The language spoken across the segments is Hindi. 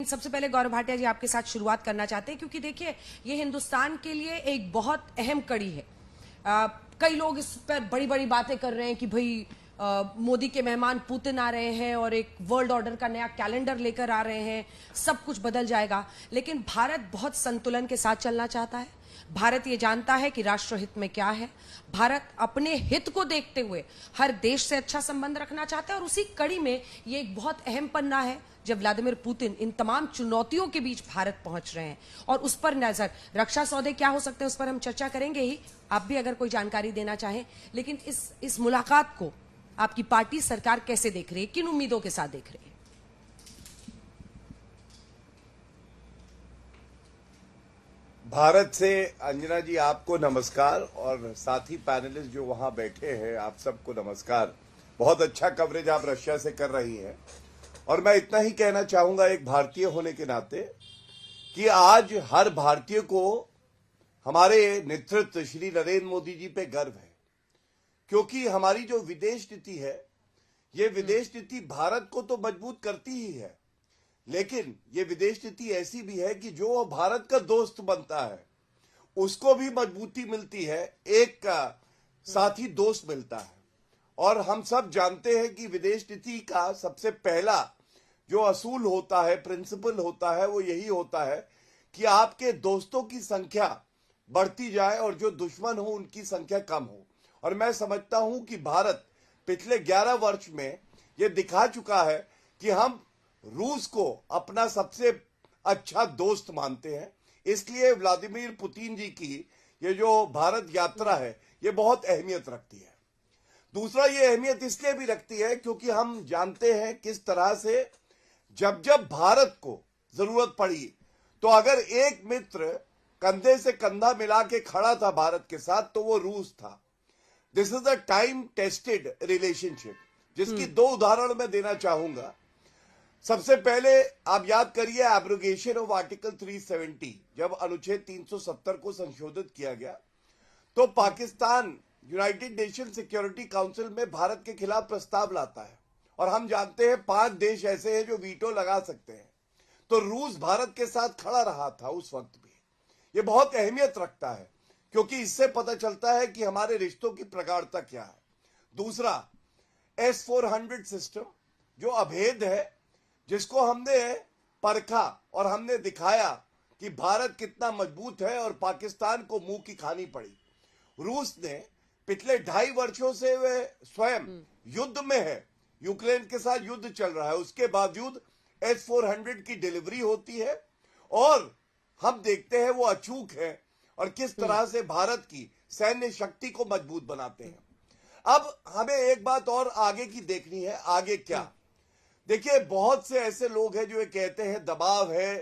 सबसे पहले गौरव भाटिया जी आपके साथ शुरुआत करना चाहते हैं, क्योंकि देखिए ये हिंदुस्तान के लिए एक बहुत अहम कड़ी है। कई लोग इस पर बड़ी बड़ी बातें कर रहे हैं कि भाई मोदी के मेहमान पुतिन आ रहे हैं और एक वर्ल्ड ऑर्डर का नया कैलेंडर लेकर आ रहे हैं, सब कुछ बदल जाएगा। लेकिन भारत बहुत संतुलन के साथ चलना चाहता है। भारत ये जानता है कि राष्ट्रहित में क्या है। भारत अपने हित को देखते हुए हर देश से अच्छा संबंध रखना चाहता है, और उसी कड़ी में ये एक बहुत अहम पन्ना है जब व्लादिमीर पुतिन इन तमाम चुनौतियों के बीच भारत पहुंच रहे हैं, और उस पर नजर रक्षा सौदे क्या हो सकते हैं उस पर हम चर्चा करेंगे ही। आप भी अगर कोई जानकारी देना चाहें, लेकिन इस मुलाकात को आपकी पार्टी सरकार कैसे देख रही है, किन उम्मीदों के साथ देख रही है? भारत से अंजना जी आपको नमस्कार, और साथी पैनलिस्ट जो वहां बैठे हैं आप सबको नमस्कार। बहुत अच्छा कवरेज आप रशिया से कर रही हैं, और मैं इतना ही कहना चाहूंगा एक भारतीय होने के नाते कि आज हर भारतीय को हमारे नेतृत्व श्री नरेंद्र मोदी जी पे गर्व है, क्योंकि हमारी जो विदेश नीति है, ये विदेश नीति भारत को तो मजबूत करती ही है, लेकिन ये विदेश नीति ऐसी भी है कि जो भारत का दोस्त बनता है उसको भी मजबूती मिलती है, एक का साथी दोस्त मिलता है। और हम सब जानते हैं कि विदेश नीति का सबसे पहला जो असूल होता है, प्रिंसिपल होता है, वो यही होता है कि आपके दोस्तों की संख्या बढ़ती जाए और जो दुश्मन हो उनकी संख्या कम हो। और मैं समझता हूं कि भारत पिछले 11 वर्ष में ये दिखा चुका है कि हम रूस को अपना सबसे अच्छा दोस्त मानते हैं। इसलिए व्लादिमीर पुतिन जी की ये जो भारत यात्रा है ये बहुत अहमियत रखती है। दूसरा, ये अहमियत इसलिए भी रखती है क्योंकि हम जानते हैं किस तरह से जब जब भारत को जरूरत पड़ी तो अगर एक मित्र कंधे से कंधा मिला के खड़ा था भारत के साथ, तो वो रूस था। This is a time tested relationship, जिसकी 2 उदाहरण मैं देना चाहूंगा। सबसे पहले आप याद करिए एब्रोगेशन ऑफ आर्टिकल 370, जब अनुच्छेद 370 को संशोधित किया गया तो Pakistan United nation security council में भारत के खिलाफ प्रस्ताव लाता है, और हम जानते हैं 5 देश ऐसे हैं जो वीटो लगा सकते हैं। तो रूस भारत के साथ खड़ा रहा था उस वक्त भी। ये बहुत अहमियत रखता है क्योंकि इससे पता चलता है कि हमारे रिश्तों की प्रगाढ़ता क्या है। दूसरा, S-400 सिस्टम जो अभेद है, जिसको हमने परखा और हमने दिखाया कि भारत कितना मजबूत है और पाकिस्तान को मुंह की खानी पड़ी। रूस ने पिछले 2.5 वर्षों से वे स्वयं युद्ध में है, यूक्रेन के साथ युद्ध चल रहा है, उसके बावजूद S-400 की डिलीवरी होती है, और हम देखते हैं वो अचूक है और किस तरह से भारत की सैन्य शक्ति को मजबूत बनाते हैं। अब हमें एक बात और आगे की देखनी है, आगे क्या। देखिए, बहुत से ऐसे लोग हैं जो ये कहते हैं दबाव है,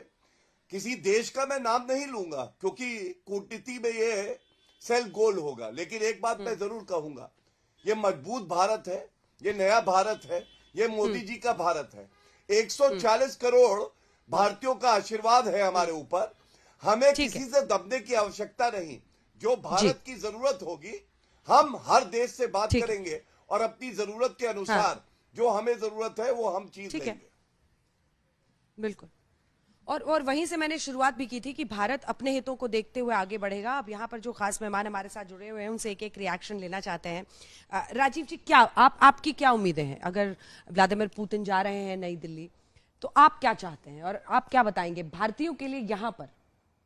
किसी देश का मैं नाम नहीं लूंगा क्योंकि कूटनीति में ये सेल्फ गोल होगा, लेकिन एक बात मैं जरूर कहूंगा, ये मजबूत भारत है, ये नया भारत है, ये मोदी जी का भारत है। 140 करोड़ भारतीयों का आशीर्वाद है हमारे ऊपर। हमें किसी से दबने की आवश्यकता नहीं। जो भारत की जरूरत होगी हम हर देश से बात करेंगे और अपनी जरूरत के अनुसार जो हमें जरूरत है वो हम चीज लेंगे। बिल्कुल। और वहीं से मैंने शुरुआत भी की थी कि भारत अपने हितों को देखते हुए आगे बढ़ेगा। अब यहाँ पर जो खास मेहमान हमारे साथ जुड़े हुए हैं उनसे एक एक रिएक्शन लेना चाहते हैं। राजीव जी, क्या आपकी क्या उम्मीदें हैं? अगर व्लादिमीर पुतिन जा रहे हैं नई दिल्ली तो आप क्या चाहते हैं और आप क्या बताएंगे भारतीयों के लिए? यहाँ पर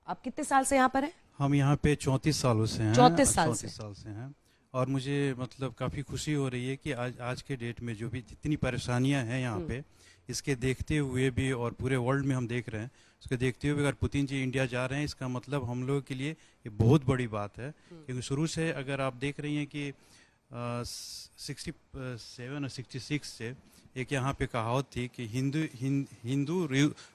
आप कितने साल से यहाँ पर हैं? हम यहाँ पे 34 सालों से हैं। 34 साल से हैं, और मुझे मतलब काफ़ी खुशी हो रही है कि आज के डेट में जो भी जितनी परेशानियां हैं यहाँ पे, इसके देखते हुए भी, और पूरे वर्ल्ड में हम देख रहे हैं, इसके देखते हुए अगर पुतिन जी इंडिया जा रहे हैं, इसका मतलब हम लोगों के लिए ये बहुत बड़ी बात है। क्योंकि शुरू से अगर आप देख रही हैं कि 67 और 66 से एक यहाँ पे कहावत थी कि हिंदू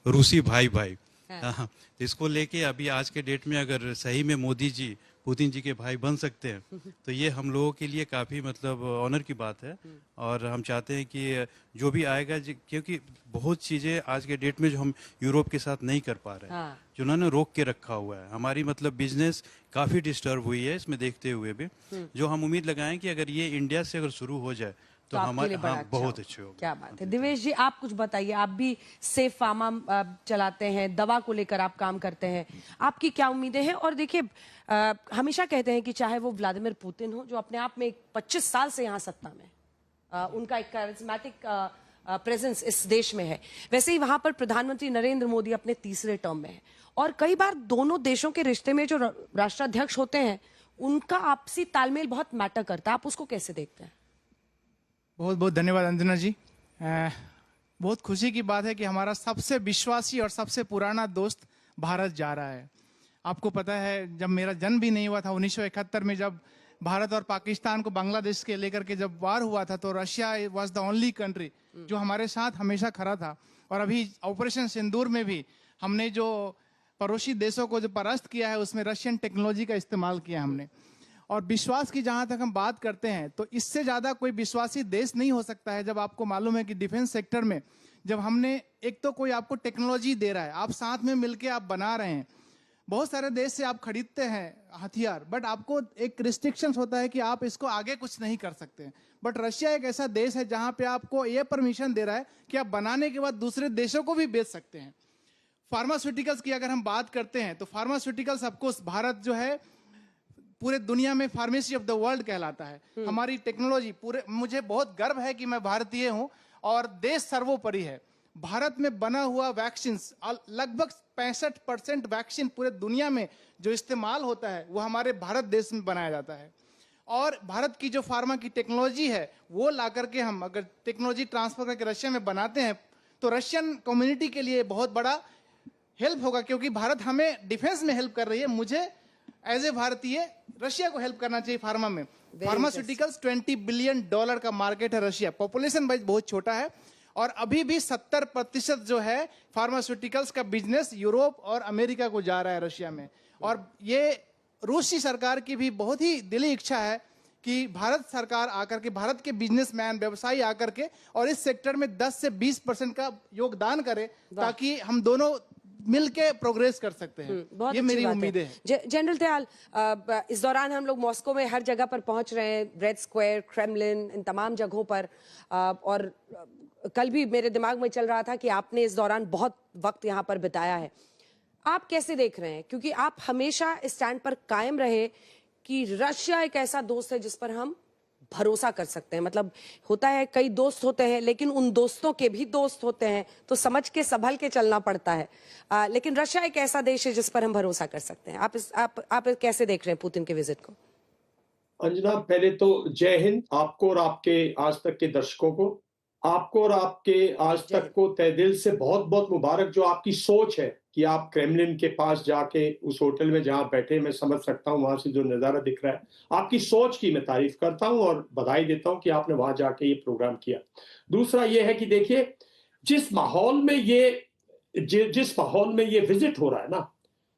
रूसी भाई भाई। हाँ, तो इसको लेके अभी आज के डेट में अगर सही में मोदी जी पुतिन जी के भाई बन सकते हैं तो ये हम लोगों के लिए काफ़ी मतलब ऑनर की बात है। और हम चाहते हैं कि जो भी आएगा, क्योंकि बहुत चीज़ें आज के डेट में जो हम यूरोप के साथ नहीं कर पा रहे हैं, जो उन्होंने रोक के रखा हुआ है, हमारी मतलब बिजनेस काफ़ी डिस्टर्ब हुई है इसमें देखते हुए भी। जो हम उम्मीद लगाएं कि अगर ये इंडिया से अगर शुरू हो जाए तो आपके हमारे लिए बड़ा हाँ अच्छा बहुत हो। अच्छे हो क्या बात है। दिवेश जी, आप कुछ बताइए, आप भी सेफ फार्मा चलाते हैं, दवा को लेकर आप काम करते हैं, आपकी क्या उम्मीदें हैं? और देखिए, हमेशा कहते हैं कि चाहे वो व्लादिमीर पुतिन हो, जो अपने आप में 25 साल से यहाँ सत्ता में, उनका एक कैरिज्मेटिक प्रेजेंस इस देश में है, वैसे ही वहां पर प्रधानमंत्री नरेंद्र मोदी अपने तीसरे टर्म में है, और कई बार दोनों देशों के रिश्ते में जो राष्ट्राध्यक्ष होते हैं, उनका आपसी तालमेल बहुत मैटर करता है। आप उसको कैसे देखते हैं? बहुत बहुत धन्यवाद अंजना जी। बहुत खुशी की बात है कि हमारा सबसे विश्वासी और सबसे पुराना दोस्त भारत जा रहा है। आपको पता है, जब मेरा जन्म भी नहीं हुआ था 1971 में, जब भारत और पाकिस्तान को बांग्लादेश के लेकर के जब वार हुआ था, तो Russia was the only country जो हमारे साथ हमेशा खड़ा था। और अभी ऑपरेशन सिंदूर में भी हमने जो पड़ोसी देशों को जो परास्त किया है, उसमें रशियन टेक्नोलॉजी का इस्तेमाल किया हमने। और विश्वास की जहां तक हम बात करते हैं, तो इससे ज्यादा कोई विश्वासी देश नहीं हो सकता है। जब आपको मालूम है कि डिफेंस सेक्टर में जब हमने, एक तो कोई आपको टेक्नोलॉजी दे रहा है, आप साथ में मिलके आप बना रहे हैं, बहुत सारे देश से आप खरीदते हैं हथियार, बट आपको एक रिस्ट्रिक्शंस होता है कि आप इसको आगे कुछ नहीं कर सकते। बट रशिया एक ऐसा देश है जहां पे आपको ये परमिशन दे रहा है कि आप बनाने के बाद दूसरे देशों को भी बेच सकते हैं। फार्मास्यूटिकल्स की अगर हम बात करते हैं, तो फार्मास्यूटिकल्स ऑफकोर्स भारत जो है पूरे दुनिया में फार्मेसी ऑफ द वर्ल्ड कहलाता है। हमारी टेक्नोलॉजी पूरे, मुझे बहुत गर्व है कि मैं भारतीय हूं, और देश सर्वोपरि है। भारत में बना हुआ वैक्सीन, लगभग 65% वैक्सीन पूरे दुनिया में जो इस्तेमाल होता है वो हमारे भारत देश में बनाया जाता है। और भारत की जो फार्मा की टेक्नोलॉजी है, वो ला करके हम अगर टेक्नोलॉजी ट्रांसफर करके रशिया में बनाते हैं, तो रशियन कम्युनिटी के लिए बहुत बड़ा हेल्प होगा, क्योंकि भारत हमें डिफेंस में हेल्प कर रही है। मुझे एज ए भारतीय रशिया को हेल्प करना चाहिए फार्मा में। फार्मास्यूटिकल्स $20 बिलियन का मार्केट है रशिया, पॉपुलेशन वाइज बहुत छोटा है, और अभी भी 70% जो है फार्मास्यूटिकल्स का बिजनेस यूरोप और अमेरिका को जा रहा है रशिया में। और ये रूसी सरकार की भी बहुत ही दिली इच्छा है कि भारत सरकार आकर के, भारत के बिजनेसमैन व्यवसायी आकर के और इस सेक्टर में 10 से 20% का योगदान करे, ताकि हम दोनों मिलके प्रोग्रेस कर सकते हैं। ये मेरी उम्मीद है। जनरल दयाल, इस दौरान हम लोग मॉस्को में हर जगह पर पहुंच रहे हैं, रेड स्क्वायर, क्रेमलिन, इन तमाम जगहों पर, और कल भी मेरे दिमाग में चल रहा था कि आपने इस दौरान बहुत वक्त यहाँ पर बिताया है। आप कैसे देख रहे हैं? क्योंकि आप हमेशा इस स्टैंड पर कायम रहे कि रशिया एक ऐसा दोस्त है जिस पर हम भरोसा कर सकते हैं। मतलब होता है, कई दोस्त होते हैं, लेकिन उन दोस्तों के भी दोस्त होते हैं, तो समझ के संभल के चलना पड़ता है। लेकिन रशिया एक ऐसा देश है जिस पर हम भरोसा कर सकते हैं। आप कैसे देख रहे हैं पुतिन के विजिट को? अंजना, पहले तो जय हिंद आपको और आपके आज तक के दर्शकों को। आपको और आपके आज तक को तहे दिल से बहुत बहुत मुबारक। जो आपकी सोच है कि आप क्रेमलिन के पास जाके उस होटल में जहां बैठे, मैं समझ सकता हूं वहां से जो नजारा दिख रहा है, आपकी सोच की मैं तारीफ करता हूं और बधाई देता हूं कि आपने वहां जाके ये प्रोग्राम किया। दूसरा ये है कि देखिए, जिस माहौल में ये विजिट हो रहा है ना,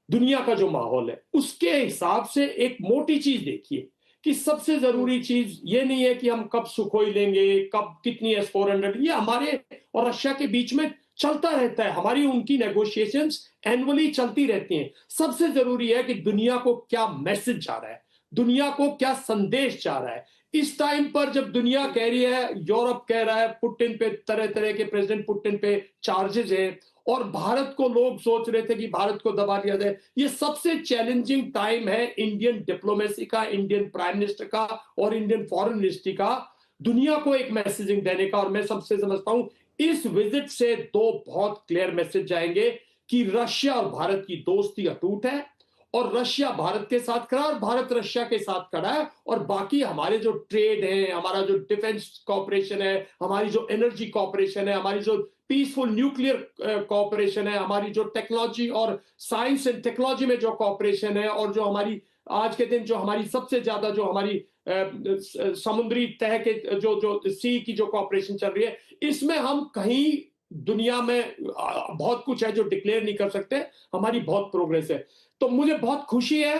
दुनिया का जो माहौल है, उसके हिसाब से एक मोटी चीज देखिए कि सबसे जरूरी चीज ये नहीं है कि हम कब सुखोई लेंगे, कब कितनी S-400, ये हमारे और रशिया के बीच में चलता रहता है। हमारी उनकी नेगोशिएशंस एनुअली चलती रहती हैं। सबसे जरूरी है कि दुनिया को क्या मैसेज जा रहा है, दुनिया को क्या संदेश जा रहा है। इस टाइम पर जब दुनिया कह रही है, यूरोप कह रहा है पुतिन पे, तरह तरह के प्रेसिडेंट पुतिन पे चार्जेस है, और भारत को लोग सोच रहे थे कि भारत को दबा दिया जाए, ये सबसे चैलेंजिंग टाइम है इंडियन डिप्लोमेसी का, इंडियन प्राइम मिनिस्टर का और इंडियन फॉरेन मिनिस्ट्री का, दुनिया को एक मैसेजिंग देने का। और मैं सबसे समझता हूं इस विजिट से दो बहुत क्लियर मैसेज जाएंगे कि रशिया और भारत की दोस्ती अटूट है, और रशिया भारत के साथ खड़ा और भारत रशिया के साथ खड़ा है। और बाकी हमारे जो ट्रेड है, हमारा जो डिफेंस कॉपरेशन है, हमारी जो एनर्जी कॉपरेशन है, हमारी जो पीसफुल न्यूक्लियर कॉपरेशन है, हमारी जो टेक्नोलॉजी और साइंस एंड टेक्नोलॉजी में जो कॉपरेशन है, और जो हमारी आज के दिन जो हमारी सबसे ज्यादा जो हमारी समुद्री तह के जो सी की जो कॉपरेशन चल रही है, इसमें हम कहीं दुनिया में बहुत कुछ है जो डिक्लेयर नहीं कर सकते। हमारी बहुत प्रोग्रेस है। तो मुझे बहुत खुशी है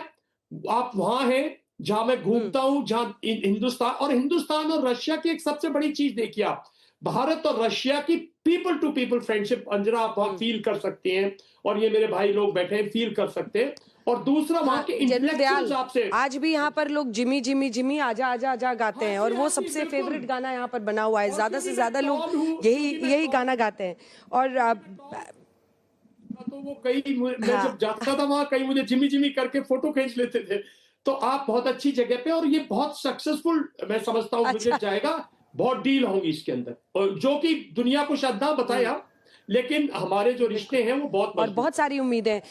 आप वहां हैं जहां मैं घूमता हूं, जहां हिंदुस्तान और रशिया की एक सबसे बड़ी चीज देखिए आप, भारत और रशिया की people to people friendship Anjana आप वहां फील कर सकती हैं, और ये मेरे भाई लोग बैठे हैं फील कर सकते हैं। और दूसरा वहां के जनरल इंटेलेक्चुअल्स दयाल, आपसे आज भी यहाँ पर लोग जिमी जिमी जिमी आजा आजा आजा गाते हैं, और वो सबसे फेवरेट गाना यहाँ पर बना हुआ है। ज्यादा से ज्यादा लोग यही गाना गाते हैं। और तो वो कई मैं जब जाता था वहां कई मुझे जिमी जिमी करके फोटो खींच लेते थे। तो आप बहुत अच्छी जगह पे, और ये बहुत सक्सेसफुल मैं समझता हूँ विजिट जाएगा। बहुत डील होंगी इसके अंदर, और जो कि दुनिया को शायद ना बताया, लेकिन हमारे जो रिश्ते हैं वो बहुत और बहुत सारी उम्मीदें हैं।